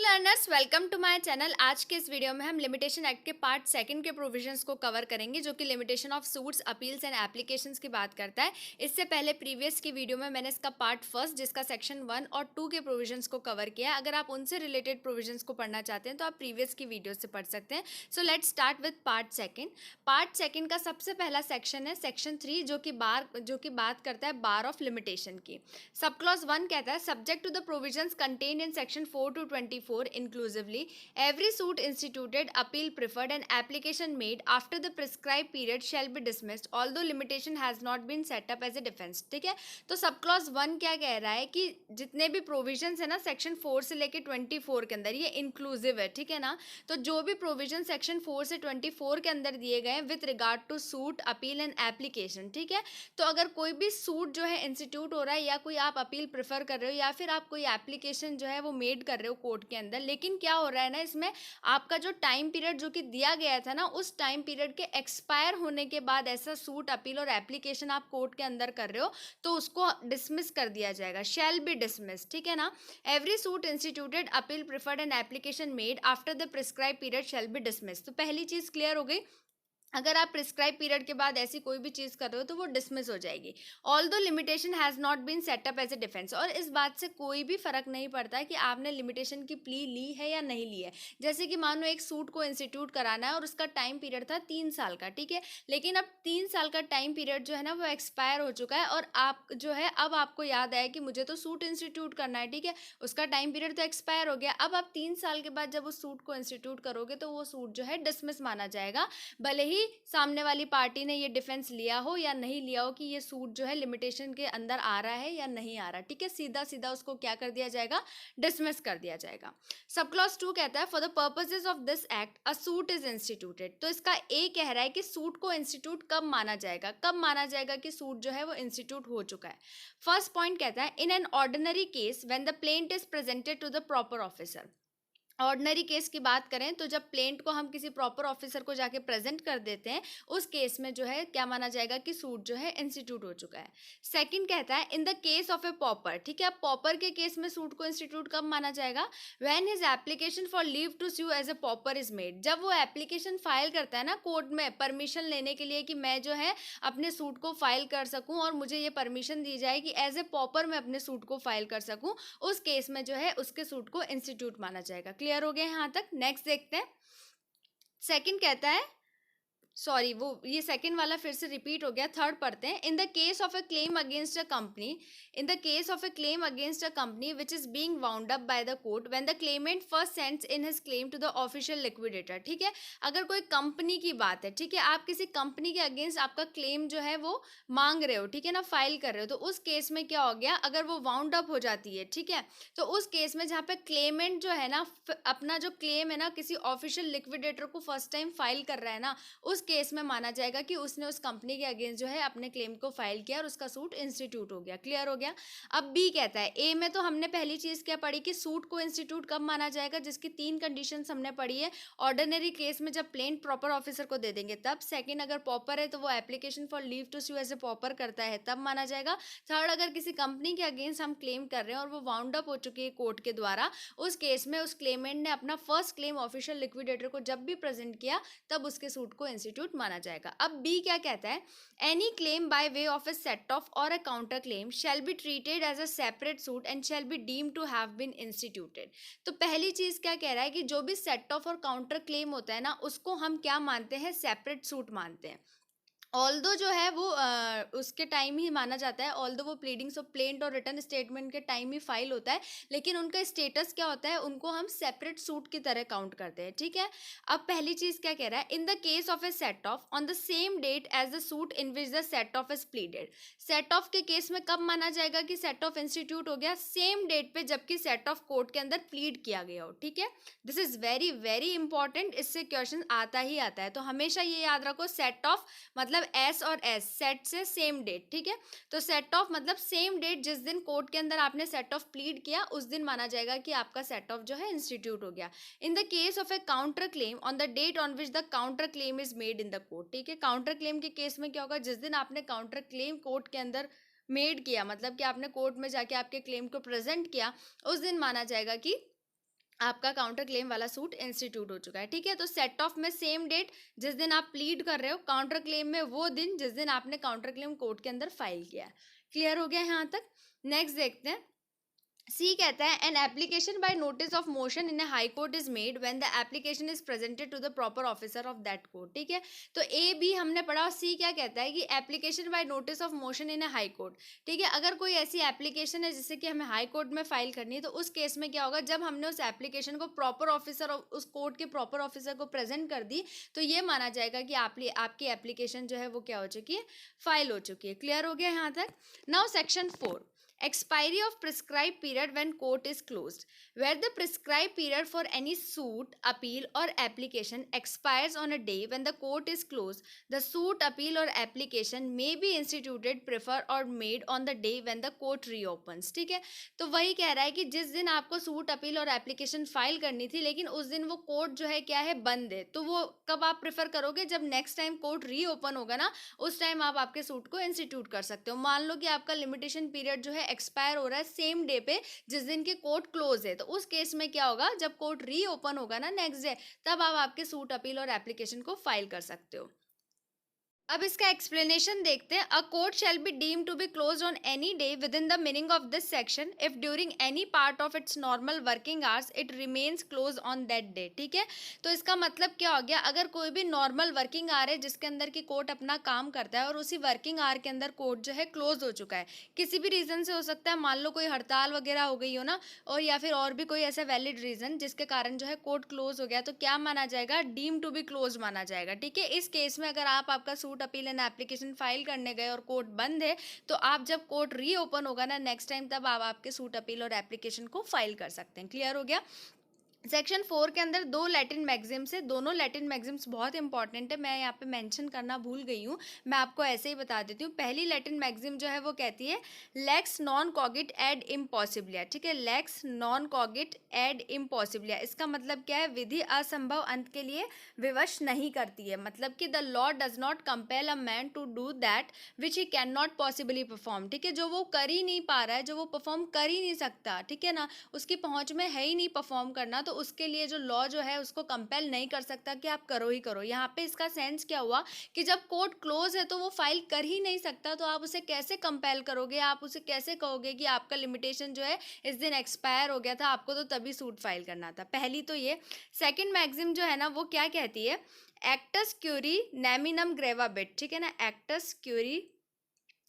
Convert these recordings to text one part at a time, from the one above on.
Learners, welcome to my channel. आज के इस वीडियो में हम लिमिटेशन एक्ट के पार्ट सेकंड के प्रोविजंस को कवर करेंगे, जो कि limitation of suits, appeals and applications की बात करता है। इससे पहले प्रीवियस की वीडियो में मैंने इसका पार्ट फर्स्ट, जिसका सेक्शन 1 और 2 के प्रोविजंस को कवर किया। अगर आप उनसे रिलेटेड प्रोविजंस को पढ़ना चाहते हैं तो आप प्रीवियस की वीडियो से पढ़ सकते हैं। So let's start with part second. Part second का सबसे पहला सेक्शन है सेक्शन 3, जो कि बात करता है बार ऑफ लिमिटेशन की। सब क्लॉज 1 कहता है, subject to the provisions contained in section 4 to 24 inclusively, every suit instituted, appeal preferred and application made after the prescribed period shall be dismissed although limitation has not been set up as a defense। ठीक है, तो sub clause 1 क्या कह रहा है कि जितने भी प्रोविजंस है ना सेक्शन 4 से लेके 24 के अंदर, ये इंक्लूसिव है। ठीक है ना, तो जो भी प्रोविजन सेक्शन 4 से 24 के अंदर दिए गए with regard to suit, appeal and application, ठीक है, तो अगर कोई भी सूट जो है इंस्टीट्यूट हो रहा है, या कोई आप अपील प्रेफर कर रहे हो, या फिर आप कोई एप्लीकेशन जो है वो मेड कर रहे हो कोर्ट के अंदर, लेकिन क्या हो रहा है ना, इसमें आपका जो टाइम पीरियड जो कि दिया गया था ना, उस टाइम पीरियड के एक्सपायर होने के बाद ऐसा सूट, अपील और एप्लीकेशन आप कोर्ट के अंदर कर रहे हो, तो उसको डिसमिस कर दिया जाएगा, शैल बी डिसमिस। ठीक है ना, every suit instituted, appeal preferred and application made after the prescribe period shall be dismiss. तो पहली चीज क्लियर हो गई, अगर आप प्रिस्क्राइब पीरियड के बाद ऐसी कोई भी चीज़ कर रहे हो तो वो डिसमिस हो जाएगी। Although limitation has not been set up as a defence, और इस बात से कोई भी फर्क नहीं पड़ता है कि आपने लिमिटेशन की प्ली ली है या नहीं ली है। जैसे कि मान लो एक सूट को इंस्टीट्यूट कराना है और उसका टाइम पीरियड था 3 साल का, ठीक है, लेकिन अब 3 साल का टाइम पीरियड जो है ना वो एक्सपायर हो चुका है, और आप जो है अब आपको याद आया कि मुझे तो सूट इंस्टीट्यूट करना है, ठीक है, उसका टाइम पीरियड तो एक्सपायर हो गया। अब आप 3 साल के बाद जब उस सूट को इंस्टीट्यूट करोगे तो वो सूट जो है डिसमिस माना जाएगा, भले ही सामने वाली पार्टी ने ये डिफेंस लिया हो या नहीं लिया हो कि ये सूट जो है लिमिटेशन के अंदर आ रहा है या नहीं आ रहा। ठीक है, सीधा सीधा उसको क्या कर दिया जाएगा, डिसमिस कर दिया जाएगा। सब क्लॉज 2 कहता है, for the purposes of this act a suit is instituted. तो इसका ए कह रहा है कि सूट को इंस्टीट्यूट कब माना जाएगा, कब माना जाएगा कि सूट जो है वो इंस्टीट्यूट हो चुका है। फर्स्ट पॉइंट कहता है, in an ordinary case when the plaint is presented to the proper officer. Ordinary case की बात करें तो जब प्लेंट को हम किसी प्रॉपर ऑफिसर को जाके प्रेजेंट कर देते हैं, उस केस में जो है क्या माना जाएगा कि सूट जो है इंस्टीट्यूट हो चुका है। सेकंड कहता है, in the case of a pauper. ठीक है, अब पॉपर के केस में सूट को इंस्टीट्यूट कब माना जाएगा, when his application for leave to sue as a pauper is made. जब वो एप्लीकेशन फाइल करता है ना कोर्ट में परमिशन लेने के लिए कि मैं जो है अपने सूट को फाइल कर सकूं और मुझे ये परमिशन दी जाए कि एज ए पॉपर मैं अपने सूट को फाइल कर सकूं, उस केस में जो है उसके सूट को इंस्टीट्यूट माना जाएगा। क्लियर हो गया यहाँ तक। नेक्स्ट देखते हैं, सेकंड कहता है, सॉरी वो ये सेकंड वाला फिर से रिपीट हो गया, थर्ड पढ़ते हैं। In the case of a claim against a company, in the case of a claim against a company which is being wound up by the court when the claimant first sends in his claim to the official liquidator. ठीक है, अगर कोई company की बात है, ठीक है, आप किसी कंपनी के अगेंस्ट आपका क्लेम जो है वो मांग रहे हो, ठीक है ना, फाइल कर रहे हो, तो उस केस में क्या हो गया, अगर वो वाउंड अप हो जाती है, ठीक है, तो उस केस में जहाँ पे क्लेमेंट जो है ना अपना जो क्लेम है ना किसी ऑफिशियल लिक्विडेटर को फर्स्ट टाइम फाइल कर रहा है ना, उस केस में माना जाएगा कि उसने उस कंपनी के अगेंस्ट जो है अपने क्लेम को फाइल किया और उसका सूट इंस्टीट्यूट हो गया। क्लियर हो गया। अब बी कहता है, ए में तो हमने पहली चीज क्या पढ़ी कि सूट को इंस्टीट्यूट कब माना जाएगा, जिसकी 3 कंडीशंस हमने पढ़ी है। ऑर्डिनरी केस में जब प्लेंट प्रॉपर ऑफिसर को दे देंगे तब, सेकंड अगर पॉपर है तो वो application for leave to sue as a pauper करता है तब माना जाएगा। थर्ड, अगर किसी कंपनी के अगेंस्ट हम क्लेम कर रहे हैं और वो वाउंड अप हो चुकी है कोर्ट के द्वारा, उस केस में उस क्लेमेंट ने अपना फर्स्ट क्लेम ऑफिशियल लिक्विडेटर को जब भी प्रेजेंट किया तब उसके सूट को इंस्टीट्यूट माना जाएगा। अब बी क्या कहता है, any claim by way of a set off और a counter claim shall be treated as a separate suit and shall be deemed to have been instituted. तो पहली चीज क्या कह रहा है कि जो भी सेट ऑफ और काउंटर क्लेम होता है ना, उसको हम क्या मानते हैं, सेपरेट सूट मानते हैं। ऑल्दो जो है वो उसके टाइम ही माना जाता है, ऑल्दो वो प्लीडिंग्स ऑफ प्लेंट और रिटर्न स्टेटमेंट के टाइम ही फाइल होता है, लेकिन उनका स्टेटस क्या होता है, उनको हम सेपरेट सूट की तरह काउंट करते हैं। ठीक है, अब पहली चीज क्या कह रहा है, in the case of a set off on the same date as the suit in which the set off is pleaded. Set off के केस में कब माना जाएगा कि सेट ऑफ इंस्टीट्यूट हो गया, सेम डेट पे जबकि सेट ऑफ कोर्ट के अंदर प्लीड किया गया हो। ठीक है, this is very very important, इससे क्वेश्चन आता ही आता है, तो हमेशा ये याद रखो, सेट ऑफ मतलब एस और एस, सेट से सेम डेट। ठीक है, तो सेट ऑफ मतलब सेम डेट, जिस दिन कोर्ट के अंदर आपने सेट ऑफ प्लीड किया उस दिन माना जाएगा कि आपका सेट ऑफ जो है इंस्टीट्यूट हो गया। In the case of a counter claim on the date on which the counter claim is made in the court. ठीक है, काउंटर क्लेम के केस में क्या होगा, जिस दिन आपने काउंटर क्लेम कोर्ट के अंदर मेड किया, मतलब कि आपने कोर्ट में जाके आपके क्लेम को प्रेजेंट किया, उस दिन माना जाएगा कि आपका काउंटर क्लेम वाला सूट इंस्टीट्यूट हो चुका है, ठीक है। तो सेट ऑफ में सेम डेट जिस दिन आप प्लीड कर रहे हो, काउंटर क्लेम में वो दिन जिस दिन आपने काउंटर क्लेम कोर्ट के अंदर फाइल किया है। क्लियर हो गया यहाँ तक। नेक्स्ट देखते हैं, सी कहता है an application by notice of motion in a high court is made when the application is presented to the proper officer of that court, ठीक है। तो ए बी हमने पढ़ा, सी क्या कहता है कि application by notice of motion in a high court, ठीक है। अगर कोई ऐसी एप्लीकेशन है जिससे कि हमें हाई कोर्ट में फाइल करनी है, तो उस केस में क्या होगा, जब हमने उस एप्लीकेशन को प्रॉपर ऑफिसर, उस कोर्ट के प्रॉपर ऑफिसर को प्रेजेंट कर दी, तो ये माना जाएगा कि आपकी एप्लीकेशन जो है वो क्या हो चुकी है, फाइल हो चुकी है। क्लियर हो गया यहाँ तक। Now section 4, expiry of prescribed period when court is closed, where the prescribed period for any suit, appeal or application expires on a day when the court is closed, the suit, appeal or application may be instituted, prefer or made on the day when the court reopens, ठीक है। तो वही कह रहा है कि जिस दिन आपको सूट, अपील और एप्लीकेशन फाइल करनी थी, लेकिन उस दिन वो कोर्ट जो है क्या है, बंद है, तो वो कब आप प्रेफर करोगे, जब नेक्स्ट टाइम कोर्ट रीओपन होगा ना, उस टाइम आप आपके सूट को इंस्टीट्यूट कर सकते हो। मान लो कि आपका लिमिटेशन पीरियड जो है एक्सपायर हो रहा है सेम डे पे जिस दिन की कोर्ट क्लोज है, तो उस केस में क्या होगा, जब कोर्ट रीओपन होगा ना नेक्स्ट डे, तब आप आपके सूट, अपील और एप्लीकेशन को फाइल कर सकते हो। अब इसका एक्सप्लेनेशन देखते हैं। A court shall be deem to be close on any day within the meaning of this section if during any part of its normal working hours it remains close on that day, ठीक है। तो इसका मतलब क्या हो गया, अगर कोई भी नॉर्मल वर्किंग आवर है जिसके अंदर की कोर्ट अपना काम करता है और उसी वर्किंग आवर के अंदर कोर्ट जो है क्लोज हो चुका है, किसी भी रीज़न से हो सकता है, मान लो कोई हड़ताल वगैरह हो गई हो ना, और या फिर और भी कोई ऐसा वैलिड रीज़न जिसके कारण जो है कोर्ट क्लोज हो गया, तो क्या माना जाएगा, डीम टू बी क्लोज माना जाएगा, ठीक है। इस केस में अगर आप आपका suit, appeal and application file करने गए और कोर्ट बंद है, तो आप जब कोर्ट रीओपन होगा ना नेक्स्ट टाइम, तब आप आपके सूट, अपील और एप्लीकेशन को फाइल कर सकते हैं। क्लियर हो गया। सेक्शन 4 के अंदर 2 लैटिन मैक्सिम्स है, दोनों लैटिन मैक्सिम्स बहुत इंपॉर्टेंट है, मैं यहाँ पे मेंशन करना भूल गई हूँ, मैं आपको ऐसे ही बता देती हूँ। पहली लैटिन मैक्सिम जो है वो कहती है लेक्स नॉन कॉगिट एड इम्पॉसिबलिया, ठीक है। लेक्स नॉन कॉगिट एड इम्पॉसिबलिया, इसका मतलब क्या है, विधि असंभव अंत के लिए विवश नहीं करती है, मतलब कि the law does not compel a man to do that which he can not possibly perform, ठीक है। जो वो कर ही नहीं पा रहा है, जो वो परफॉर्म कर ही नहीं सकता, ठीक है ना, उसकी पहुँच में है ही नहीं परफॉर्म करना, तो उसके लिए जो लॉ जो है उसको कंपेल नहीं कर सकता कि आप करो ही करो। यहाँ पे इसका सेंस क्या हुआ कि जब कोर्ट क्लोज है तो वो फाइल कर ही नहीं सकता, तो आप उसे कैसे कंपेल करोगे, आप उसे कैसे कहोगे कि आपका लिमिटेशन जो है इस दिन एक्सपायर हो गया था, आपको तो तभी सूट फाइल करना था। पहली तो ये। सेकेंड मैक्सिम जो है ना वो क्या कहती है, एक्टस क्यूरी नैमिनम ग्रेवा बिट, ठीक है ना, एक्टस क्यूरी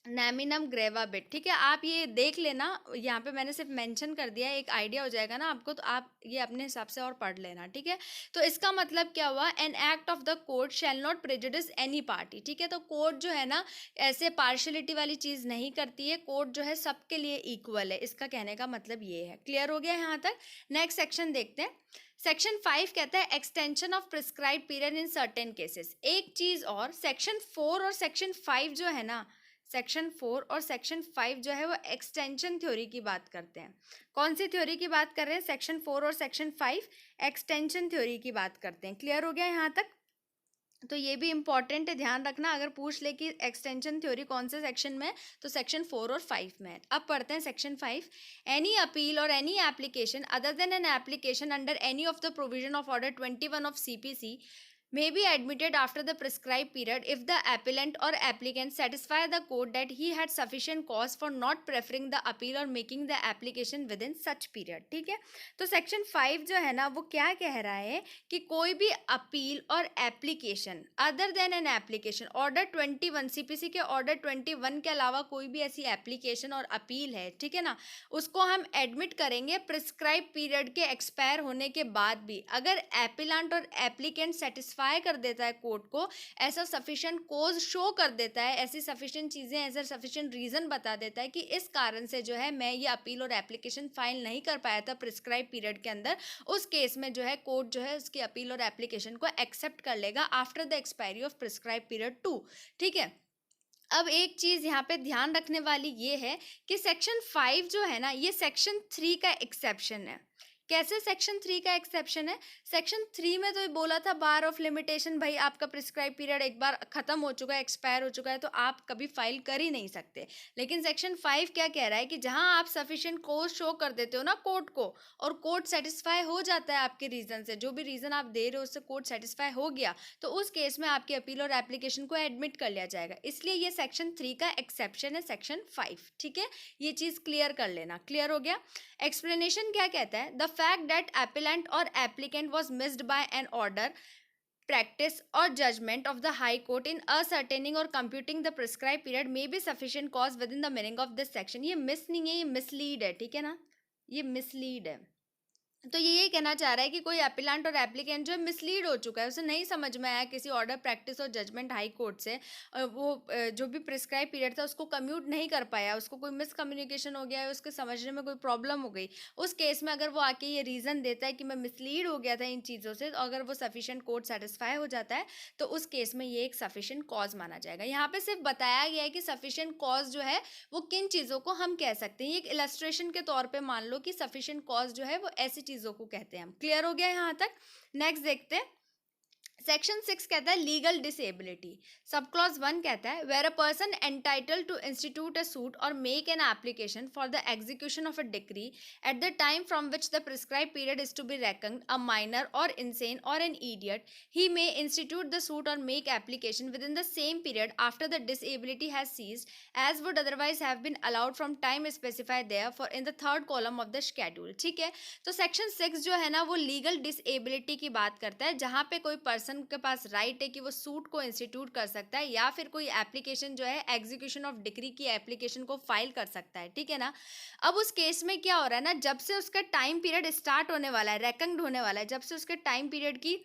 नैमिनम ग्रेवा बिट, ठीक है। आप ये देख लेना, यहाँ पे मैंने सिर्फ मेंशन कर दिया है, एक आइडिया हो जाएगा ना आपको, तो आप ये अपने हिसाब से और पढ़ लेना, ठीक है। तो इसका मतलब क्या हुआ, an act of the court shall not prejudice any party, ठीक है। तो कोर्ट जो है ना ऐसे पार्शलिटी वाली चीज़ नहीं करती है, कोर्ट जो है सबके लिए इक्वल है, इसका कहने का मतलब ये है। क्लियर हो गया यहाँ तक। नेक्स्ट सेक्शन देखते हैं। सेक्शन 5 कहता है extension of prescribe period in certain cases. एक चीज़ और, सेक्शन 4 और सेक्शन 5 जो है ना, सेक्शन 4 और सेक्शन 5 जो है वो एक्सटेंशन थ्योरी की बात करते हैं। कौन सी थ्योरी की बात कर रहे हैं, सेक्शन 4 और सेक्शन 5 एक्सटेंशन थ्योरी की बात करते हैं। क्लियर हो गया यहाँ तक। तो ये भी इंपॉर्टेंट है, ध्यान रखना, अगर पूछ ले कि एक्सटेंशन थ्योरी कौन से सेक्शन में है, तो सेक्शन 4 और 5 में है। अब पढ़ते हैं सेक्शन 5। एनी अपील और any application other than an application under any of the provision of order 21 of CPC may be admitted after the prescribed period if the appellant or applicant satisfy the court that he had sufficient cause for not preferring the appeal or making the application within such period, ठीक है। तो section 5 जो है ना वो क्या कह रहा है कि कोई भी अपील और application other than an application, order 21 CPC के ऑर्डर 21 के अलावा कोई भी ऐसी एप्लीकेशन और अपील है, ठीक है ना, उसको हम एडमिट करेंगे प्रिस्क्राइब पीरियड के एक्सपायर होने के बाद भी, अगर एपिलेंट और एप्लीकेंट सेटिस्फाई कर देता है कोर्ट को, ऐसा सफिशिएंट कोज शो कर देता है, ऐसी सफिशिएंट चीज़ें, ऐसा सफिशिएंट रीज़न बता देता है कि इस कारण से जो है मैं ये अपील और एप्लीकेशन फाइल नहीं कर पाया था प्रिस्क्राइब पीरियड के अंदर, उस केस में जो है कोर्ट जो है उसकी अपील और एप्लीकेशन को एक्सेप्ट कर लेगा after the expiry of prescribe period 2, ठीक है। अब एक चीज़ यहाँ पे ध्यान रखने वाली ये है कि सेक्शन 5 जो है ना ये सेक्शन 3 का एक्सेप्शन है। कैसे सेक्शन 3 का एक्सेप्शन है? सेक्शन 3 में तो बोला था बार ऑफ लिमिटेशन, भाई आपका प्रिस्क्राइब पीरियड एक बार खत्म हो चुका है, एक्सपायर हो चुका है, तो आप कभी फाइल कर ही नहीं सकते। लेकिन सेक्शन 5 क्या कह रहा है कि जहां आप सफिशिएंट कोज शो कर देते हो ना कोर्ट को, और कोर्ट सेटिस्फाई हो जाता है आपके रीजन से, जो भी रीजन आप दे रहे हो उससे कोर्ट सेटिस्फाई हो गया, तो उस केस में आपकी अपील और एप्लीकेशन को एडमिट कर लिया जाएगा। इसलिए ये सेक्शन 3 का एक्सेप्शन है सेक्शन 5। ठीक है, ये चीज क्लियर कर लेना। क्लियर हो गया? एक्सप्लेनेशन क्या कहता है? द फैक्ट दैट एपिलेंट और applicant was missed by an order, practice or judgment of the high court in ascertaining or computing the prescribed period may be sufficient cause within the meaning of this section। ये miss नहीं है, ये mislead है। ठीक है ना, ये mislead है। तो ये यही कहना चाह रहा है कि कोई एपिलेंट और एप्लीकेंट जो है मिसलीड हो चुका है, उसे नहीं समझ में आया किसी ऑर्डर, प्रैक्टिस और जजमेंट हाई कोर्ट से, जो भी प्रिस्क्राइब पीरियड था उसको कम्यूट नहीं कर पाया, उसको कोई मिसकम्युनिकेशन हो गया है, उसके समझने में कोई प्रॉब्लम हो गई, उस केस में अगर वो आके ये रीज़न देता है कि मैं मिसलीड हो गया था इन चीज़ों से, तो अगर वो सफिशिएंट कोर्ट सेटिस्फाई हो जाता है तो उस केस में ये एक सफिशिएंट कॉज माना जाएगा। यहाँ पे सिर्फ बताया गया है कि सफिशिएंट कॉज जो है वो किन चीज़ों को हम कह सकते हैं। ये एक इलस्ट्रेशन के तौर पे मान लो कि सफिशिएंट कॉज जो है वो ऐसी चीज़ों को कहते हैं हम। क्लियर हो गया यहाँ तक? नेक्स्ट देखते हैं। सेक्शन 6 कहता है लीगल डिसेबिलिटी। सब क्लॉज 1 कहता है where a person entitled to institute a suit और make an application for the execution of a decree at the time from which the prescribe period is to be reckoned a minor और insane और an idiot, he may institute the suit और make application within the same period after the disability has ceased as would otherwise have been allowed from time specified there for in the third column of the schedule. ठीक है, तो section 6 जो है ना वो legal disability की बात करता है, जहाँ पे कोई पर्सन के पास राइट है कि वो सूट को इंस्टीट्यूट कर सकता है या फिर कोई एप्लीकेशन जो है एग्जीक्यूशन ऑफ डिक्री की एप्लीकेशन को फाइल कर सकता है। ठीक है ना, अब उस केस में क्या हो रहा है ना, जब से उसका टाइम पीरियड स्टार्ट होने वाला है, रेकन्ड होने वाला है, जब से उसके टाइम पीरियड की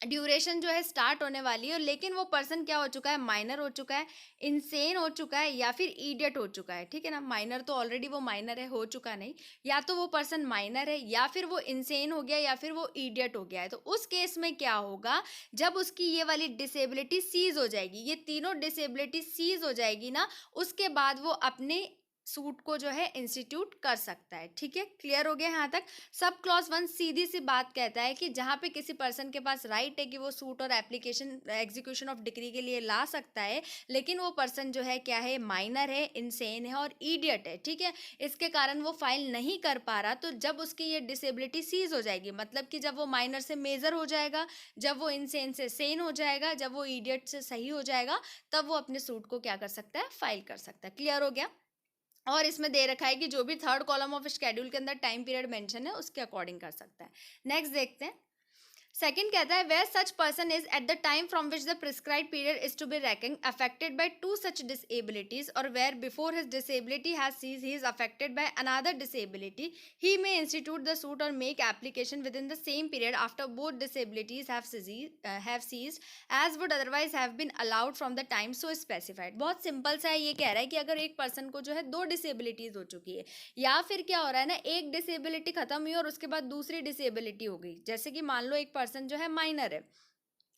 ड्यूरेशन जो है स्टार्ट होने वाली है, लेकिन वो पर्सन क्या हो चुका है, माइनर हो चुका है, इंसेन हो चुका है या फिर इडियट हो चुका है। ठीक है ना, माइनर तो ऑलरेडी वो माइनर है, हो चुका नहीं, या तो वो पर्सन माइनर है या फिर वो इंसेन हो गया या फिर वो इडियट हो गया है। तो उस केस में क्या होगा, जब उसकी ये वाली डिसेबिलिटी सीज हो जाएगी, ये तीनों डिसेबिलिटी सीज हो जाएगी ना, उसके बाद वो अपने सूट को जो है इंस्टीट्यूट कर सकता है। ठीक है, क्लियर हो गया यहाँ तक? सब क्लॉज 1 सीधी सी बात कहता है कि जहाँ पे किसी पर्सन के पास राइट है कि वो suit or application execution of decree के लिए ला सकता है, लेकिन वो पर्सन जो है क्या है, माइनर है, इंसेन है और इडियट है। ठीक है, इसके कारण वो फाइल नहीं कर पा रहा, तो जब उसकी ये डिसेबिलिटी सीज हो जाएगी, मतलब कि जब वो माइनर से मेजर हो जाएगा, जब वो इंसेन से सेन हो जाएगा, जब वो इडियट से सही हो जाएगा, तब वो अपने सूट को क्या कर सकता है, फाइल कर सकता है। क्लियर हो गया? और इसमें दे रखा है कि जो भी थर्ड कॉलम ऑफ शेड्यूल के अंदर टाइम पीरियड मेंशन है उसके अकॉर्डिंग कर सकता है। नेक्स्ट देखते हैं। सेकंड कहता है where such person is at the time from which the prescribe period is to be reckoned affected by two such disabilities, और where before his disability has cease he is affected by another disability, he may institute the suit और make application within the same period after both disabilities have ceased as would otherwise have been allowed from the time so specified. बहुत simple सा है, ये कह रहा है कि अगर एक पर्सन को जो है दो डिसेबिलिटीज हो चुकी है, या फिर क्या हो रहा है ना, एक डिसेबिलिटी खत्म हुई और उसके बाद दूसरी डिसेबिलिटी हो गई, जैसे कि मान लो एक पर्सन जो है माइनर है,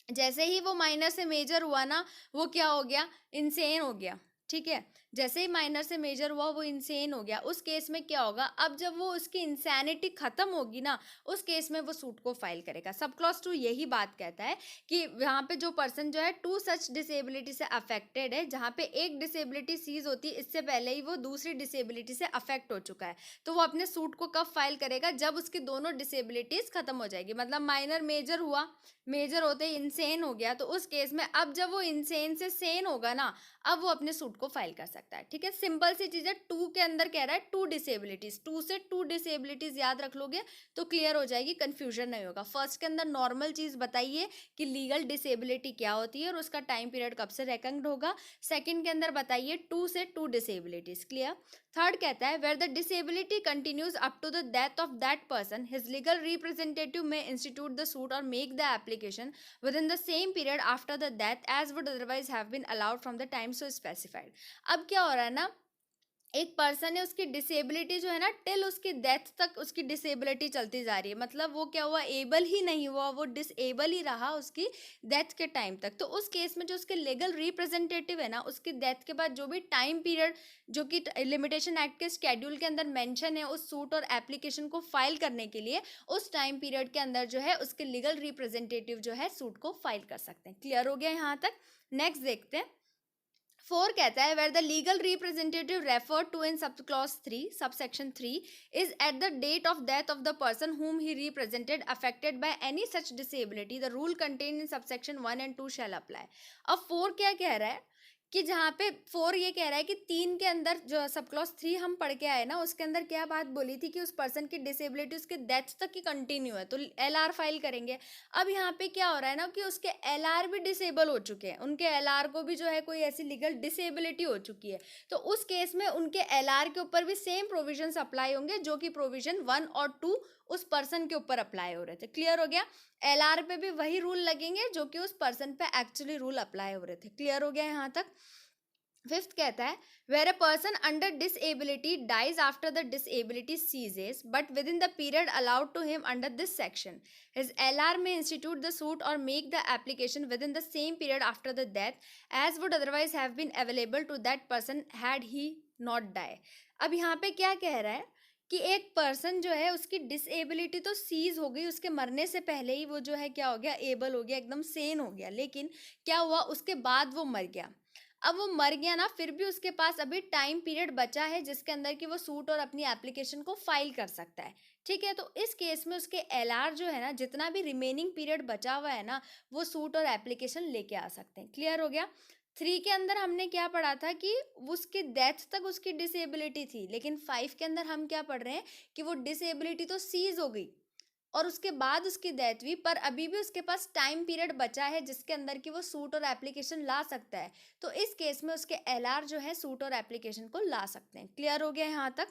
जैसे ही वो माइनर से मेजर हुआ ना, वो क्या हो गया, इंसेन हो गया। ठीक है, जैसे ही माइनर से मेजर हुआ वो इंसेन हो गया, उस केस में क्या होगा, अब जब वो उसकी इंसैनिटी खत्म होगी ना, उस केस में वो सूट को फाइल करेगा। सब क्लॉज 2 यही बात कहता है कि यहाँ पे जो पर्सन जो है टू सच डिसेबिलिटी से अफेक्टेड है, जहाँ पे एक डिसेबिलिटी सीज होती है, इससे पहले ही वो दूसरी डिसेबिलिटी से अफेक्ट हो चुका है, तो वो अपने सूट को कब फाइल करेगा, जब उसकी दोनों डिसेबिलिटीज खत्म हो जाएगी। मतलब माइनर मेजर हुआ, मेजर होते ही इंसेन हो गया, तो उस केस में अब जब वो इंसेन से सेन होगा ना, अब वो अपने सूट को फाइल कर सकता है। ठीक है, सिंपल सी चीज है। 2 के अंदर कह रहा है टू डिसेबिलिटीज, 2 से 2 डिसेबिलिटीज याद रख लोगे तो क्लियर हो जाएगी, कंफ्यूजन नहीं होगा। फर्स्ट के अंदर नॉर्मल चीज बताइए कि लीगल डिसेबिलिटी क्या होती है और उसका टाइम पीरियड कब से रेकग्ड होगा। सेकंड के अंदर बताइए 2 से 2 डिसेबिलिटीज। क्लियर? थर्ड कहता है where the disability continues up to the death of that person, his legal representative may institute the suit और make the application within the same period after the death as would otherwise have been allowed from the time so specified. अब क्या हो रहा है ना, एक person है, उसकी डिसेबिलिटी जो है ना टिल उसकी डेथ तक उसकी डिसेबिलिटी चलती जा रही है, मतलब वो क्या हुआ, एबल ही नहीं हुआ, वो डिसेबल ही रहा उसकी डेथ के टाइम तक। तो उस केस में जो उसके लीगल रिप्रेजेंटेटिव है ना, उसकी डेथ के बाद जो भी टाइम पीरियड जो कि लिमिटेशन एक्ट के शेड्यूल के अंदर मेंशन है उस सूट और एप्लीकेशन को फाइल करने के लिए, उस टाइम पीरियड के अंदर जो है उसके लीगल रिप्रेजेंटेटिव जो है सूट को फाइल कर सकते हैं। क्लियर हो गया यहाँ तक? नेक्स्ट देखते हैं। 4 कहता है where the legal representative refer to in sub clause 3 subsection 3 is at the date of death of the person whom he represented affected by any such disability, the rule contained in subsection 1 and 2 shall apply। अब 4 क्या कह रहा है कि जहाँ पे 4 ये कह रहा है कि 3 के अंदर जो सब क्लॉज 3 हम पढ़ के आए ना, उसके अंदर क्या बात बोली थी कि उस पर्सन की डिसेबिलिटी उसके डेथ तक की कंटिन्यू है, तो LR फाइल करेंगे। अब यहाँ पे क्या हो रहा है ना कि उसके LR भी डिसेबल हो चुके हैं, उनके LR को भी जो है कोई ऐसी लीगल डिसेबिलिटी हो चुकी है, तो उस केस में उनके LR के ऊपर भी सेम प्रोविजंस अप्लाई होंगे जो कि प्रोविजन 1 और 2 उस पर्सन के ऊपर अप्लाई हो रहे थे। क्लियर हो गया? LR पे भी वही रूल लगेंगे जो कि उस पर्सन पे एक्चुअली रूल अप्लाई हो रहे थे। क्लियर हो गया यहाँ तक? 5th कहता है where a person under disability dies after the disability ceases but within the period allowed to him under this section his LR may institute the suit और make the application within the same period after the death as would otherwise have been available to that person had he not die. अब यहाँ पे क्या कह रहा है कि एक पर्सन जो है उसकी डिसेबिलिटी तो सीज हो गई, उसके मरने से पहले ही वो जो है क्या हो गया, एबल हो गया, एकदम सेन हो गया, लेकिन क्या हुआ उसके बाद वो मर गया। अब वो मर गया ना, फिर भी उसके पास अभी टाइम पीरियड बचा है जिसके अंदर कि वो सूट और अपनी एप्लीकेशन को फाइल कर सकता है। ठीक है, तो इस केस में उसके LR जो है ना, जितना भी रिमेनिंग पीरियड बचा हुआ है ना, वो सूट और एप्लीकेशन लेके आ सकते हैं। क्लियर हो गया? 3 के अंदर हमने क्या पढ़ा था कि उसकी डेथ तक उसकी डिसेबिलिटी थी, लेकिन 5 के अंदर हम क्या पढ़ रहे हैं कि वो डिसेबिलिटी तो सीज हो गई और उसके बाद उसकी डेथ हुई, पर अभी भी उसके पास टाइम पीरियड बचा है जिसके अंदर कि वो सूट और एप्लीकेशन ला सकता है। तो इस केस में उसके LR जो है सूट और एप्लीकेशन को ला सकते हैं। क्लियर हो गया यहाँ तक?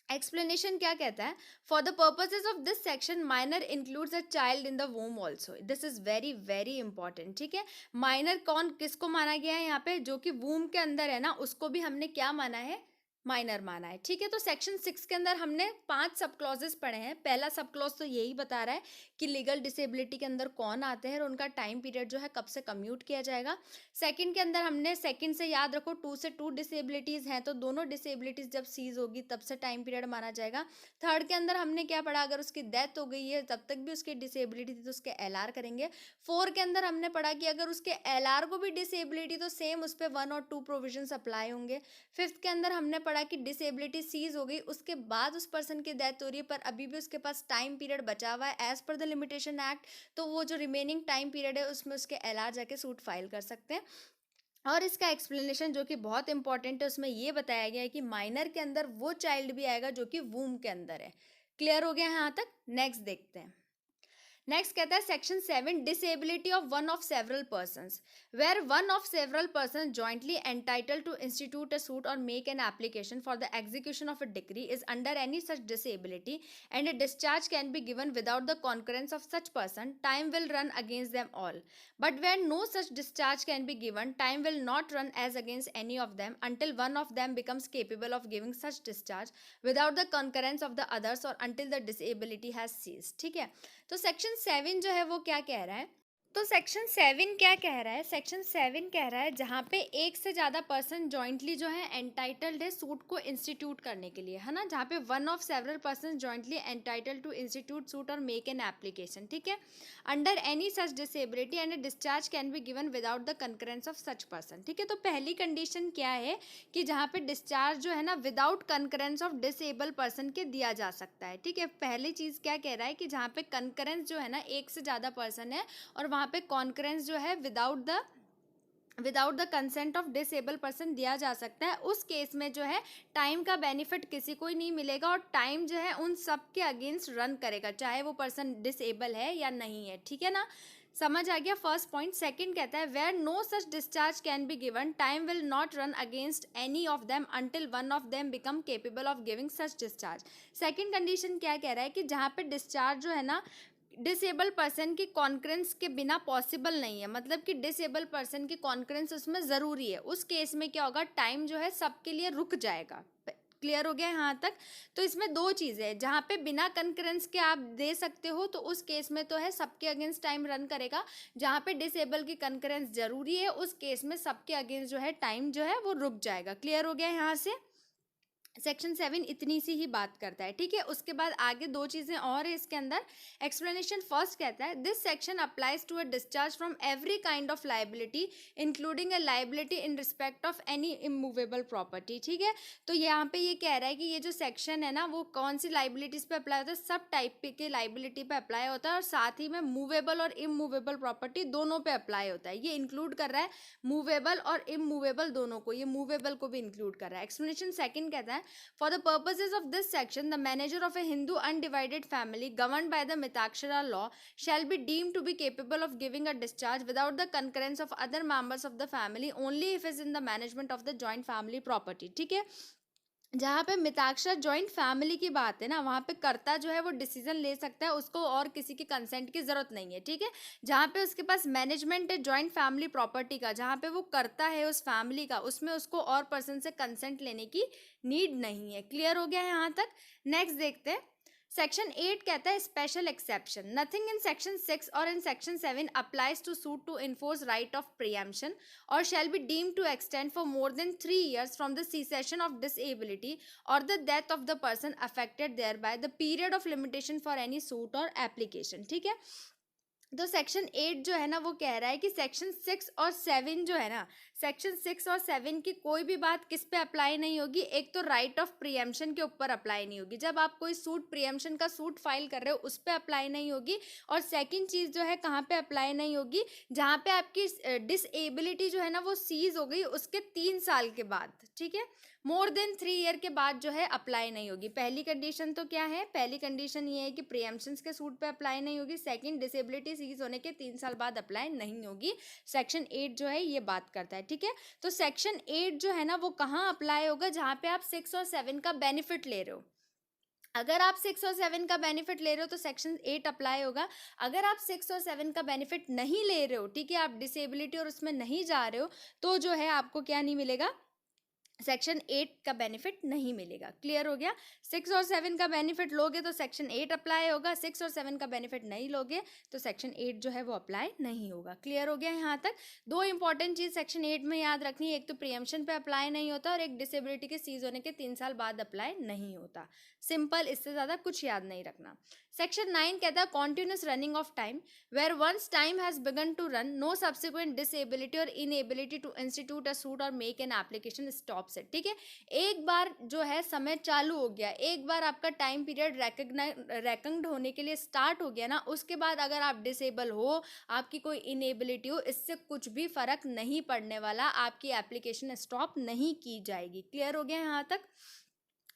एक्सप्लेनेशन क्या कहता है? For the purposes of this section minor includes a child in the वोम also. This is very very important. ठीक है, माइनर कौन किसको माना गया है यहाँ पे? जो कि वूम के अंदर है ना, उसको भी हमने क्या माना है? माइनर माना है। ठीक है, तो सेक्शन 6 के अंदर हमने 5 सब क्लॉजेस पढ़े हैं। पहला सब क्लॉज तो यही बता रहा है कि लीगल डिसेबिलिटी के अंदर कौन आते हैं और उनका टाइम पीरियड जो है कब से कम्यूट किया जाएगा। सेकंड के अंदर हमने सेकंड से याद रखो 2 से 2 डिसेबिलिटीज हैं, तो दोनों डिसेबिलिटीज जब सीज होगी तब से टाइम पीरियड माना जाएगा। थर्ड के अंदर हमने क्या पढ़ा, अगर उसकी डेथ हो गई है तब तक भी उसकी डिसेबिलिटी थी तो उसके LR करेंगे। 4 के अंदर हमने पढ़ा कि अगर उसके LR को भी डिसेबिलिटी तो सेम उस पर 1 और 2 प्रोविजन अप्लाई होंगे। 5th के अंदर हमने पढ़ा कि डिसेबिलिटी सीज हो गई, उसके बाद उस पर्सन की डेथ हो रही है पर अभी भी उसके पास टाइम पीरियड बचा हुआ है as per the limitation act, तो वो जो रिमेनिंग टाइम पीरियड है उसमें उसके LR जाके सूट फाइल कर सकते हैं। और इसका एक्सप्लेनेशन जो कि बहुत इंपॉर्टेंट है, उसमें ये बताया गया है कि माइनर के अंदर वो चाइल्ड भी आएगा जो कि वूम के अंदर है। क्लियर हो गया यहाँ तक? नेक्स्ट देखते हैं। नेक्स्ट कहता है section 7 disability of one of several persons where one of several person jointly entitled to institute a suit और make an application for the execution of a decree is under any such disability and a discharge can be given without the concurrence of such person, time will run against them all. But when no such discharge can be given, time will not run as against any of them until one of them becomes capable of giving such discharge without the concurrence of the others or until the disability has ceased। ठीक है, तो section 7 जो है वो क्या कह रहा है? तो सेक्शन 7 क्या कह रहा है? सेक्शन 7 कह रहा है जहाँ पे एक से ज़्यादा पर्सन जॉइंटली जो है एंटाइटल्ड है सूट को इंस्टीट्यूट करने के लिए, है ना, जहाँ पे one of several person jointly entitled to institute suit और मेक एन एप्लीकेशन। ठीक है, under any such disability and discharge can be given without the concurrence of such person. ठीक है, तो पहली कंडीशन क्या है कि जहाँ पे डिस्चार्ज जो है ना without concurrence of disable person के दिया जा सकता है। ठीक है, पहली चीज़ क्या कह रहा है कि जहाँ पे कंकरेंस जो है ना एक से ज़्यादा पर्सन है और वहाँ पे कॉन्करेंस जो है without the consent of disable person दिया जा सकता है, उस केस में जो है टाइम का बेनिफिट किसी को ही नहीं मिलेगा और टाइम जो है उन सब के अगेंस्ट रन करेगा चाहे वो पर्सन डिसेबल है या नहीं है। ठीक है ना, समझ आ गया फर्स्ट पॉइंट। सेकंड कहता है where no such discharge can be given, time will not run against any of them until one of them become capable of giving such discharge. Second condition क्या कह रहा है कि जहाँ पे डिस्चार्ज जो है ना डिसेबल पर्सन की कॉन्करेंस के बिना पॉसिबल नहीं है, मतलब कि डिसेबल पर्सन की कॉन्करेंस उसमें ज़रूरी है। उस केस में क्या होगा, टाइम जो है सबके लिए रुक जाएगा। क्लियर हो गया यहाँ तक? तो इसमें दो चीज़ें हैं, जहाँ पे बिना कंकरेंस के आप दे सकते हो तो उस केस में तो है सबके अगेंस्ट टाइम रन करेगा। जहाँ पे डिसेबल की कंकरेंस जरूरी है उस केस में सबके अगेंस्ट जो है टाइम जो है वो रुक जाएगा। क्लियर हो गया यहाँ से? सेक्शन 7 इतनी सी ही बात करता है, ठीक है। उसके बाद आगे दो चीजें और है इसके अंदर। एक्सप्लेनेशन फर्स्ट कहता है this section applies to a discharge from every kind of liability including a liability in respect of any immovable property, ठीक है। तो यहाँ पे ये कह रहा है कि ये जो सेक्शन है ना वो कौन सी लाइबिलिटीज पे अप्लाई होता है, सब टाइप के लाइबिलिटी पे अप्लाई होता है, और साथ ही में मूवेबल और इमूवेबल प्रॉपर्टी दोनों पे अप्लाई होता है। ये इंक्लूड कर रहा है मूवेबल और इमूवेबल दोनों को, ये मूवेबल को भी इंक्लूड कर रहा है। एक्सप्लेनेशन सेकंड कहता है for the purposes of this section, the manager of a Hindu undivided family governed by the Mitakshara law shall be deemed to be capable of giving a discharge without the concurrence of other members of the family only if is in the management of the joint family property, ठीक है। जहाँ पे Mitakshara joint family की बात है ना, वहाँ पे कर्ता जो है वो डिसीजन ले सकता है, उसको और किसी की कंसेंट की जरूरत नहीं है, ठीक है। जहाँ पे उसके पास मैनेजमेंट है जॉइंट फैमिली प्रॉपर्टी का, जहाँ पे वो करता है उस फैमिली का, उसमें उसको और पर्सन से कंसेंट लेने की नीड नहीं है। क्लियर हो गया है यहाँ तक? नेक्स्ट देखते हैं। सेक्शन 8 कहता है special exception, nothing in section 6 or in section 7 applies to suit to enforce right of pre-emption or shall be deemed to extend for more than 3 years from the cessation of disability or the death of the person affected thereby the period of limitation for any suit or application, ठीक है। तो section 8 जो है ना वो कह रहा है कि सेक्शन 6 और 7 जो है ना, सेक्शन 6 और 7 की कोई भी बात किस पे अप्लाई नहीं होगी। एक तो राइट ऑफ प्रीएम्पशन के ऊपर अप्लाई नहीं होगी, जब आप कोई सूट प्रीएम्पशन का सूट फाइल कर रहे हो उस पे अप्लाई नहीं होगी। और सेकंड चीज़ जो है कहाँ पे अप्लाई नहीं होगी, जहाँ पे आपकी डिसेबिलिटी जो है ना वो सीज हो गई उसके 3 साल के बाद, ठीक है। मोर देन 3 year के बाद जो है अप्लाई नहीं होगी। पहली कंडीशन तो क्या है, पहली कंडीशन ये है कि प्रीएम्पशंस के सूट पे अप्लाई नहीं होगी। सेकंड, डिसेबिलिटी सीज होने के 3 साल बाद अप्लाई नहीं होगी। सेक्शन 8 जो है ये बात करता है, ठीक है। तो सेक्शन 8 जो है ना वो कहाँ अप्लाई होगा, जहाँ पे आप 6 और 7 का बेनिफिट ले रहे हो। अगर आप 6 और 7 का बेनिफिट ले रहे हो तो सेक्शन 8 अप्लाई होगा। अगर आप 6 और 7 का बेनिफिट नहीं ले रहे हो, ठीक है, आप डिसेबिलिटी और उसमें नहीं जा रहे हो, तो जो है आपको क्या नहीं मिलेगा, सेक्शन 8 का बेनिफिट नहीं मिलेगा। क्लियर हो गया? 6 और 7 का बेनिफिट लोगे तो सेक्शन 8 अप्लाई होगा, 6 और 7 का बेनिफिट नहीं लोगे तो सेक्शन 8 जो है वो अप्लाई नहीं होगा। क्लियर हो गया यहाँ तक? दो इंपॉर्टेंट चीज सेक्शन 8 में याद रखनी है, एक तो प्रीएम्पशन पे अप्लाई नहीं होता और एक डिसेबिलिटी के सीज होने के 3 साल बाद अप्लाई नहीं होता। सिंपल, इससे ज्यादा कुछ याद नहीं रखना। सेक्शन 9 कहता है continuous running of time where once time has begun to run no subsequent disability or inability to institute a suit और make an application stops, ठीक है। एक बार जो है समय चालू हो गया, एक बार आपका टाइम पीरियड रेकग्नाइज्ड होने के लिए स्टार्ट हो गया ना, उसके बाद अगर आप डिसेबल हो, आपकी कोई इनेबिलिटी हो, इससे कुछ भी फर्क नहीं पड़ने वाला, आपकी एप्लीकेशन स्टॉप नहीं की जाएगी। क्लियर हो गया यहाँ तक?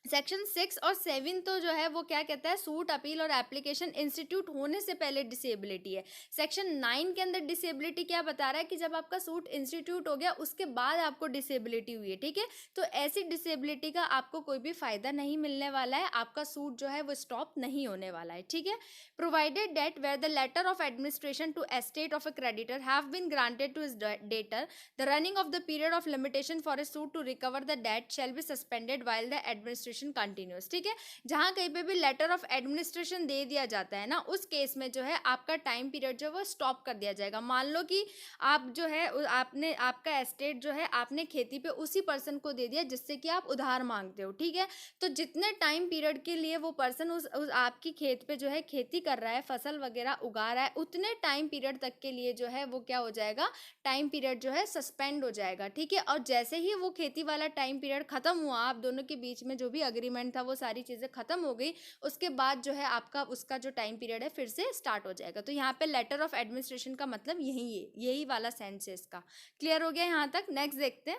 सेक्शन 6 और 7 तो जो है वो क्या कहता है, सूट अपील और एप्लीकेशन इंस्टीट्यूट होने से पहले डिसेबिलिटी है। सेक्शन 9 के अंदर डिसेबिलिटी क्या बता रहा है कि जब आपका सूट इंस्टीट्यूट हो गया उसके बाद आपको डिसेबिलिटी हुई है, ठीक है। तो ऐसी डिसेबिलिटी का आपको कोई भी फायदा नहीं मिलने वाला है, आपका सूट जो है वो स्टॉप नहीं होने वाला है, ठीक है। Provided that where the letter of administration to estate of a creditor have been granted to his debtor the running of the period of limitation for a suit to recover the debt shall be suspended while the administration continuous, ठीक है। जहां कहीं पे भी letter of administration दे दिया जाता है ना, उस केस में जो है आपका टाइम पीरियड जो है वो स्टॉप कर दिया जाएगा। मान लो कि आप जो है आपने आपका एस्टेट जो है आपने खेती पे उसी पर्सन को दे दिया जिससे कि आप उधार मांगते हो, ठीक है। तो जितने टाइम पीरियड के लिए वो पर्सन उस आपकी खेत पे जो है खेती कर रहा है, फसल वगैरह उगा रहा है, उतने टाइम पीरियड तक के लिए जो है वो क्या हो जाएगा, टाइम पीरियड जो है सस्पेंड हो जाएगा, ठीक है। और जैसे ही वो खेती वाला टाइम पीरियड खत्म हुआ, आप दोनों के बीच में जो भी अग्रीमेंट था वो सारी चीज़ें खत्म हो गई, उसके बाद जो है आपका उसका जो टाइम पीरियड है फिर से स्टार्ट हो जाएगा। तो यहाँ पे लेटर ऑफ एडमिनिस्ट्रेशन का मतलब यही है, यही वाला सेंस है इसका। क्लियर हो गया यहाँ तक? नेक्स्ट देखते हैं।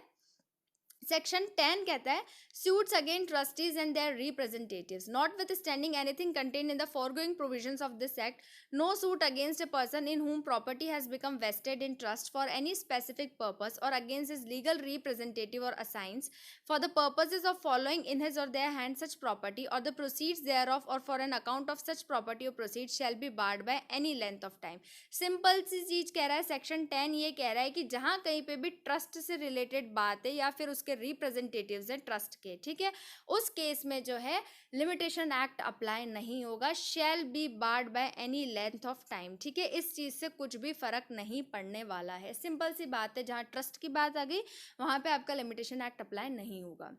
सेक्शन 10 कहता है suits against trustees and their representatives notwithstanding anything contained in the foregoing provisions of this act no suit against a person in whom property has become vested in trust for any specific purpose or against his legal representative or assigns for the purposes of following in his or their hand such property or the proceeds thereof or for an account of such property or proceeds shall be barred by any length of time। Simple सी चीज कह रहा है section 10, ये कह रहा है कि जहां कहीं पे भी ट्रस्ट से रिलेटेड बात है या फिर उसके रिप्रेजेंटेटिव्स हैं ट्रस्ट के, ठीक है, उस केस में जो है लिमिटेशन एक्ट अप्लाई नहीं होगा, shall be barred by any length of time, ठीक है। इस चीज से कुछ भी फर्क नहीं पड़ने वाला है, सिंपल सी बात है, जहां ट्रस्ट की बात आ गई वहां पे आपका लिमिटेशन एक्ट अप्लाई नहीं होगा,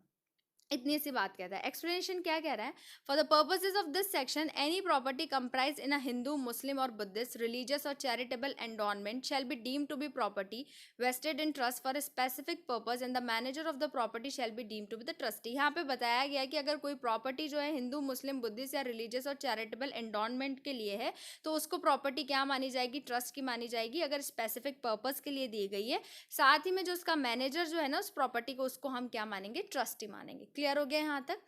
इतनी सी बात कहता है। एक्सप्लेनेशन क्या कह रहा है, for the purposes of this section any property comprised in a Hindu Muslim or Buddhist religious or charitable endowment shall be deemed to be property vested in trust for a specific purpose and the manager of the property shall be deemed to be the trustee. यहाँ पे बताया गया कि अगर कोई property जो है हिंदू मुस्लिम Buddhist या रिलीजियस और चैरिटेबल एंडोनमेंट के लिए है तो उसको प्रॉपर्टी क्या मानी जाएगी, ट्रस्ट की मानी जाएगी, अगर स्पेसिफिक पर्पज के लिए दी गई है। साथ ही में जो उसका मैनेजर जो है ना उस प्रॉपर्टी को, उसको हम क्या मानेंगे, ट्रस्टी मानेंगे। क्लियर हो गया यहाँ तक।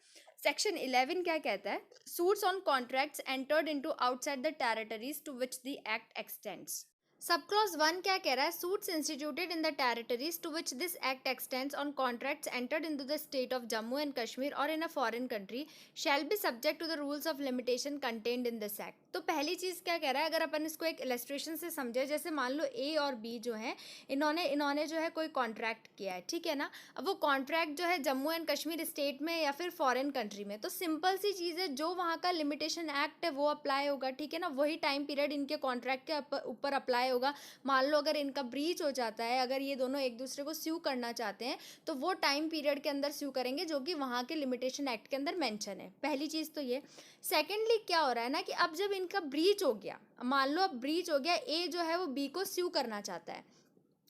सेक्शन 11 क्या कहता है, suits on contracts entered into outside the territories to which the act extends. Sub clause 1 क्या कह रहा है, suits instituted in the territories to which this act extends on contracts entered into the state of Jammu and Kashmir or in a foreign country shall be subject to the rules of limitation contained in this act. तो पहली चीज क्या कह रहा है, अगर अपन इसको एक इलस्ट्रेशन से समझे, जैसे मान लो ए और बी जो है इन्होंने जो है कोई कॉन्ट्रैक्ट किया है, ठीक है ना। अब वो कॉन्ट्रैक्ट जो है जम्मू एंड कश्मीर स्टेट में या फिर फॉरेन कंट्री में, तो सिंपल सी चीज़ है, जो वहाँ का लिमिटेशन एक्ट है वो अप्लाई होगा, ठीक है ना, वही टाइम पीरियड इनके कॉन्ट्रैक्ट के ऊपर अप्लाई होगा। मान लो अगर इनका ब्रीच हो जाता है, अगर ये दोनों एक दूसरे को स्यू करना चाहते हैं तो वो टाइम पीरियड के अंदर स्यू करेंगे जो कि वहाँ के लिमिटेशन एक्ट के अंदर मेंशन है। पहली चीज़ तो ये। सेकेंडली क्या हो रहा है ना कि अब जब इनका ब्रीच हो गया, मान लो अब ब्रीच हो गया, ए जो है वो बी को स्यू करना चाहता है,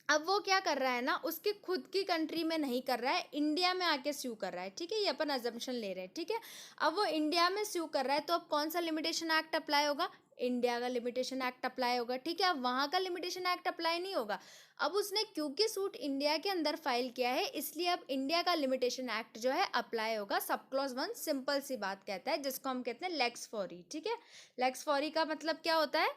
अब वो क्या कर रहा है ना, उसके खुद की कंट्री में नहीं कर रहा है, इंडिया में आके स्यू कर रहा है, ठीक है, ये अपन अजम्पशन ले रहे हैं, ठीक है। अब वो इंडिया में स्यू कर रहा है तो अब कौन सा लिमिटेशन एक्ट अप्लाई होगा, इंडिया का लिमिटेशन एक्ट अप्लाई होगा, ठीक है। अब वहाँ का लिमिटेशन एक्ट अप्लाई नहीं होगा। अब उसने क्योंकि सूट इंडिया के अंदर फाइल किया है इसलिए अब इंडिया का लिमिटेशन एक्ट जो है अप्लाई होगा। सब क्लॉज 1 सिंपल सी बात कहता है, जिसको हम कहते हैं लेक्स फॉरी, ठीक है। लेक्स फॉरी का मतलब क्या होता है,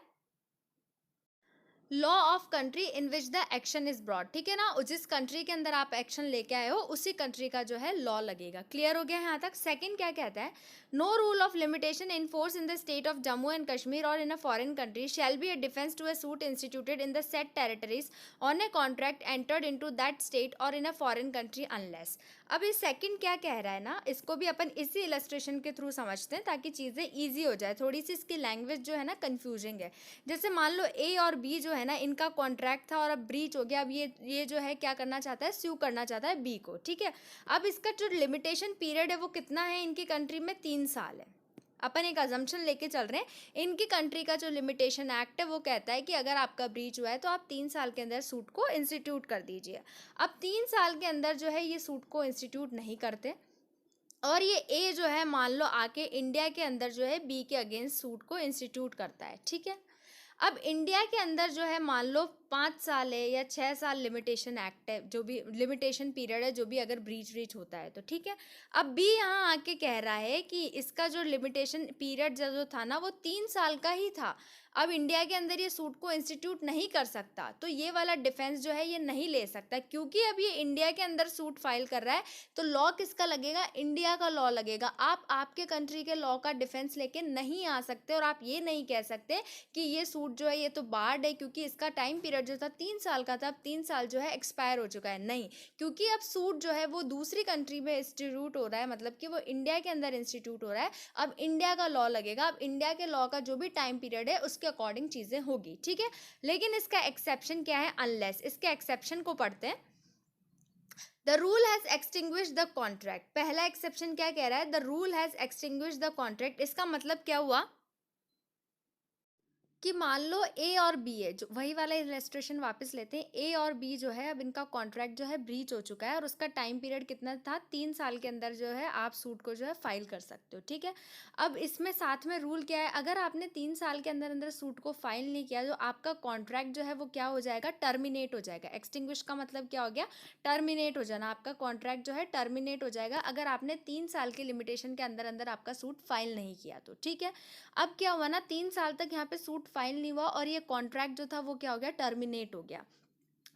law of country in which the action is brought, ठीक है ना, जिस कंट्री के अंदर आप एक्शन लेके आए हो उसी कंट्री का जो है लॉ लगेगा। क्लियर हो गया यहाँ तक। सेकंड क्या कहता है, no rule of limitation in force in the state of Jammu and Kashmir or in a foreign country shall be a defence to a suit instituted in the said territories on a contract entered into that state or in a foreign country unless. अब इस second क्या कह रहा है ना, इसको भी अपन इसी इलस्ट्रेशन के थ्रू समझते हैं ताकि चीज़ें ईजी हो जाए, थोड़ी सी इसकी लैंग्वेज जो है ना कंफ्यूजिंग है। जैसे मान लो ए और बी जो है ना, इनका कॉन्ट्रैक्ट था और अब ब्रीच हो गया, अब ये जो है क्या करना चाहता है, स्यू करना चाहता है बी को, ठीक है। अब इसका जो लिमिटेशन पीरियड है वो कितना है, इनकी कंट्री में 3 साल है। अपन एक अजम्पशन लेके चल रहे हैं, इनकी कंट्री का जो लिमिटेशन एक्ट है वो कहता है कि अगर आपका ब्रीच हुआ है तो आप 3 साल के अंदर सूट को इंस्टीट्यूट कर दीजिए। अब 3 साल के अंदर जो है ये सूट को इंस्टीट्यूट नहीं करते और ये ए जो है मान लो आके इंडिया के अंदर जो है बी के अगेंस्ट सूट को इंस्टीट्यूट करता है, ठीक है। अब इंडिया के अंदर जो है मान लो 5 साल है या 6 साल लिमिटेशन एक्ट है, जो भी लिमिटेशन पीरियड है, जो भी अगर ब्रीच होता है तो ठीक है। अब बी यहाँ आके कह रहा है कि इसका जो लिमिटेशन पीरियड जो था ना वो 3 साल का ही था, अब इंडिया के अंदर ये सूट को इंस्टीट्यूट नहीं कर सकता, तो ये वाला डिफेंस जो है ये नहीं ले सकता क्योंकि अब ये इंडिया के अंदर सूट फाइल कर रहा है। तो लॉ किसका लगेगा, इंडिया का लॉ लगेगा। आप आपके कंट्री के लॉ का डिफेंस लेके नहीं आ सकते और आप ये नहीं कह सकते कि ये सूट जो है ये तो बार्ड है क्योंकि इसका टाइम पीरियड जो था 3 साल का था, अब 3 साल जो है एक्सपायर हो चुका है। नहीं, क्योंकि अब सूट जो है वो दूसरी कंट्री में इंस्टीट्यूट हो रहा है, मतलब कि वो इंडिया के अंदर इंस्टीट्यूट हो रहा है, अब इंडिया का लॉ लगेगा। अब इंडिया के लॉ का जो भी टाइम पीरियड है उसके अकॉर्डिंग चीजें होगी, ठीक है। लेकिन इसका एक्सेप्शन क्या है, अनलेस, इसके एक्सेप्शन को पढ़ते हैं। The rule has extinguish the contract, पहला एक्सेप्शन क्या कह रहा है, the rule has extinguish the contract, इसका मतलब क्या हुआ, कि मान लो ए और बी है, जो वही वाला इलस्ट्रेशन वापस लेते हैं। ए और बी जो है, अब इनका कॉन्ट्रैक्ट जो है ब्रीच हो चुका है और उसका टाइम पीरियड कितना था, 3 साल के अंदर जो है आप सूट को जो है फाइल कर सकते हो, ठीक है। अब इसमें साथ में रूल क्या है, अगर आपने 3 साल के अंदर अंदर सूट को फाइल नहीं किया, जो आपका कॉन्ट्रैक्ट जो है वो क्या हो जाएगा, टर्मिनेट हो जाएगा। एक्सटिंग्विश का मतलब क्या हो गया, टर्मिनेट हो जाना। आपका कॉन्ट्रैक्ट जो है टर्मिनेट हो जाएगा अगर आपने 3 साल की लिमिटेशन के अंदर अंदर आपका सूट फाइल नहीं किया तो, ठीक है। अब क्या हुआ ना, 3 साल तक यहाँ पे सूट फाइल नहीं हुआ और ये कॉन्ट्रैक्ट जो था वो क्या हो गया, टर्मिनेट हो गया।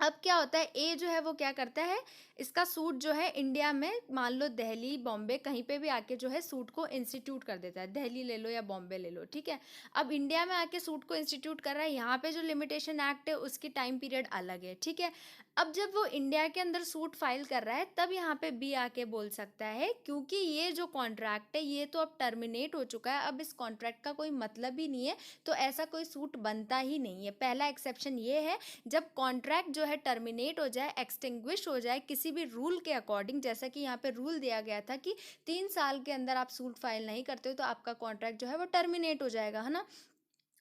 अब क्या होता है, ए जो है वो क्या करता है, इसका सूट जो है इंडिया में मान लो दिल्ली बॉम्बे कहीं पे भी आके जो है सूट को इंस्टीट्यूट कर देता है। दिल्ली ले लो या बॉम्बे ले लो, ठीक है। अब इंडिया में आके सूट को इंस्टीट्यूट कर रहा है, यहाँ पे जो लिमिटेशन एक्ट है उसकी टाइम पीरियड अलग है, ठीक है। अब जब वो इंडिया के अंदर सूट फाइल कर रहा है तब यहाँ पे बी आके बोल सकता है, क्योंकि ये जो कॉन्ट्रैक्ट है ये तो अब टर्मिनेट हो चुका है, अब इस कॉन्ट्रैक्ट का कोई मतलब ही नहीं है, तो ऐसा कोई सूट बनता ही नहीं है। पहला एक्सेप्शन ये है, जब कॉन्ट्रैक्ट जो है टर्मिनेट हो जाए, एक्सटिंग्विश हो जाए किसी भी रूल के अकॉर्डिंग, जैसा कि यहाँ पे रूल दिया गया था कि 3 साल के अंदर आप सूट फाइल नहीं करते हो तो आपका कॉन्ट्रैक्ट जो है वो टर्मिनेट हो जाएगा, है ना।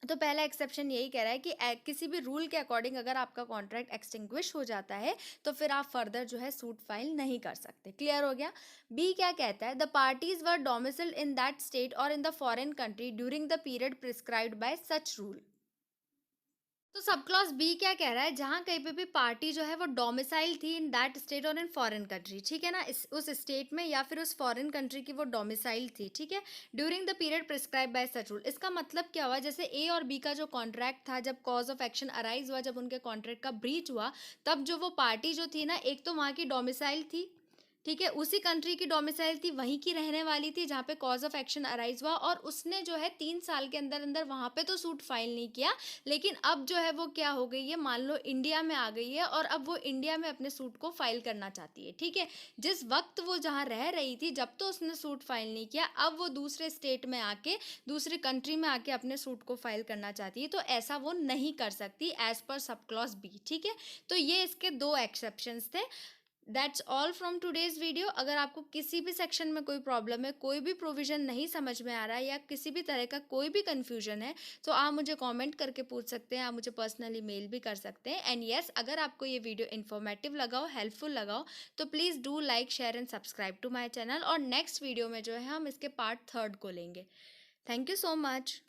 तो पहला एक्सेप्शन यही कह रहा है कि किसी भी रूल के अकॉर्डिंग अगर आपका कॉन्ट्रैक्ट एक्सटिंग्विश हो जाता है तो फिर आप फर्दर जो है सूट फाइल नहीं कर सकते। क्लियर हो गया। बी क्या कहता है, the parties were domiciled in that state or in the foreign country during the period prescribed by such rule. तो सब क्लॉज बी क्या कह रहा है, जहां कहीं पे भी पार्टी जो है वो डोमिसाइल थी इन that state or in foreign country, ठीक है ना, इस उस स्टेट में या फिर उस फॉरेन कंट्री की वो डोमिसाइल थी, ठीक है, during the period prescribe bye such rule. इसका मतलब क्या हुआ, जैसे ए और बी का जो कॉन्ट्रैक्ट था, जब कॉज ऑफ एक्शन अराइज हुआ, जब उनके कॉन्ट्रैक्ट का ब्रीच हुआ, तब जो वो पार्टी जो थी ना, एक तो वहाँ की डोमिसाइल थी, ठीक है, उसी कंट्री की डोमिसाइल थी, वहीं की रहने वाली थी जहाँ पे कॉज ऑफ एक्शन अराइज हुआ, और उसने जो है 3 साल के अंदर अंदर वहाँ पे तो सूट फाइल नहीं किया, लेकिन अब जो है वो क्या हो गई है, मान लो इंडिया में आ गई है और अब वो इंडिया में अपने सूट को फाइल करना चाहती है, ठीक है। जिस वक्त वो जहाँ रह रही थी जब तो उसने सूट फाइल नहीं किया, अब वो दूसरे स्टेट में आके, दूसरे कंट्री में आके अपने सूट को फाइल करना चाहती है, तो ऐसा वो नहीं कर सकती as per sub clause B, ठीक है। तो ये इसके दो एक्सेप्शंस थे। That's all from today's video. अगर आपको किसी भी सेक्शन में कोई प्रॉब्लम है, कोई भी प्रोविजन नहीं समझ में आ रहा है या किसी भी तरह का कोई भी कन्फ्यूजन है, तो आप मुझे कमेंट करके पूछ सकते हैं, आप मुझे पर्सनली मेल भी कर सकते हैं। एंड यस, अगर आपको ये वीडियो इन्फॉर्मेटिव लगा हो, हेल्पफुल लगा हो, तो please do like share and subscribe to my channel. और नेक्स्ट वीडियो में जो है हम इसके पार्ट 3 को लेंगे। Thank you so much.